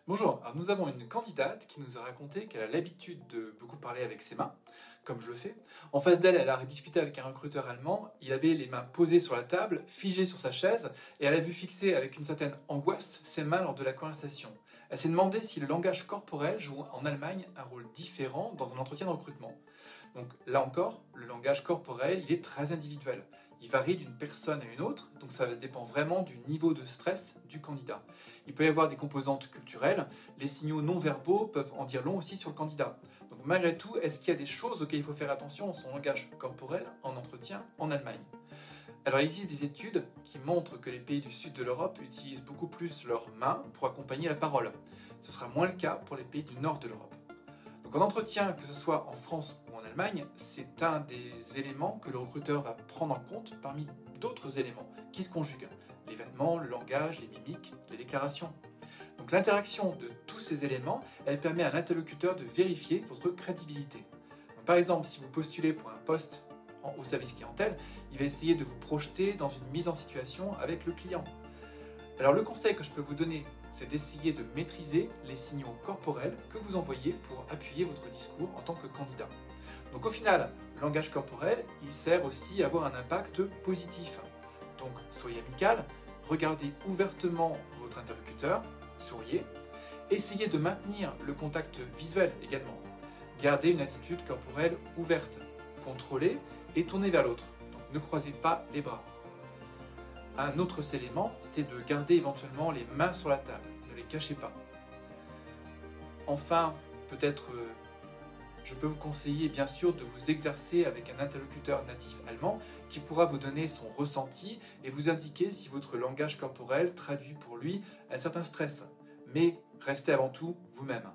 Bonjour, alors nous avons une candidate qui nous a raconté qu'elle a l'habitude de beaucoup parler avec ses mains, comme je le fais. En face d'elle, elle a discuté avec un recruteur allemand, il avait les mains posées sur la table, figées sur sa chaise, et elle a vu fixer avec une certaine angoisse ses mains lors de la conversation. Elle s'est demandé si le langage corporel joue en Allemagne un rôle différent dans un entretien de recrutement. Donc là encore, le langage corporel, il est très individuel. Il varie d'une personne à une autre, donc ça dépend vraiment du niveau de stress du candidat. Il peut y avoir des composantes culturelles, les signaux non verbaux peuvent en dire long aussi sur le candidat. Donc malgré tout, est-ce qu'il y a des choses auxquelles il faut faire attention dans son langage corporel en entretien en Allemagne? Alors il existe des études qui montrent que les pays du sud de l'Europe utilisent beaucoup plus leurs mains pour accompagner la parole. Ce sera moins le cas pour les pays du nord de l'Europe. Donc en entretien, que ce soit en France ou en Allemagne, c'est un des éléments que le recruteur va prendre en compte parmi d'autres éléments qui se conjuguent. Les vêtements, le langage, les mimiques, les déclarations. Donc l'interaction de tous ces éléments, elle permet à l'interlocuteur de vérifier votre crédibilité. Donc, par exemple, si vous postulez pour un poste au service clientèle, il va essayer de vous projeter dans une mise en situation avec le client. Alors le conseil que je peux vous donner, c'est d'essayer de maîtriser les signaux corporels que vous envoyez pour appuyer votre discours en tant que candidat. Donc au final, le langage corporel, il sert aussi à avoir un impact positif. Donc soyez amical, regardez ouvertement votre interlocuteur, souriez, essayez de maintenir le contact visuel également. Gardez une attitude corporelle ouverte, contrôlée et tournée vers l'autre. Donc ne croisez pas les bras. Un autre élément, c'est de garder éventuellement les mains sur la table, ne les cachez pas. Enfin, peut-être, je peux vous conseiller bien sûr de vous exercer avec un interlocuteur natif allemand qui pourra vous donner son ressenti et vous indiquer si votre langage corporel traduit pour lui un certain stress. Mais restez avant tout vous-même.